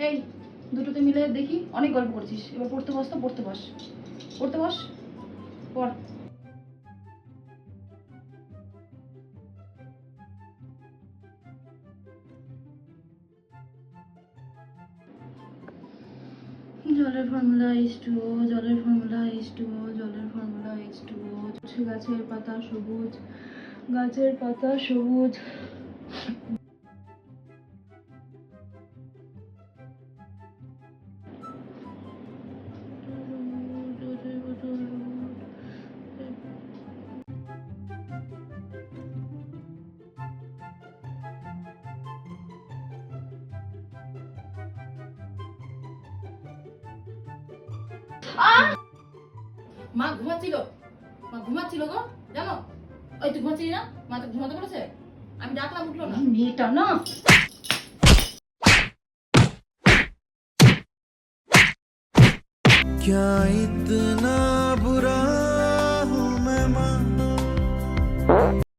এই দুটোতে মিলে দেখি অনেক গল্প করছিস, এবার পড়তে বস তো, পড়তে বস, পড়তে বস, পড়। জলের ফর্মুলা H2O, জলের ফর্মুলা H2O, জলের ফর্মুলা H2O। গাছের পাতা সবুজ, গাছের পাতা সবুজ। মা ঘুমাচ্ছিল, মা ঘুমাচ্ছিল গো, জানো? ওই তুই ঘুমাচ্ছিলি না, মা তো ঘুমাতে বলেছে, আমি ডাকলাম উঠলো না। মেয়েটা না क्या इतना बुरा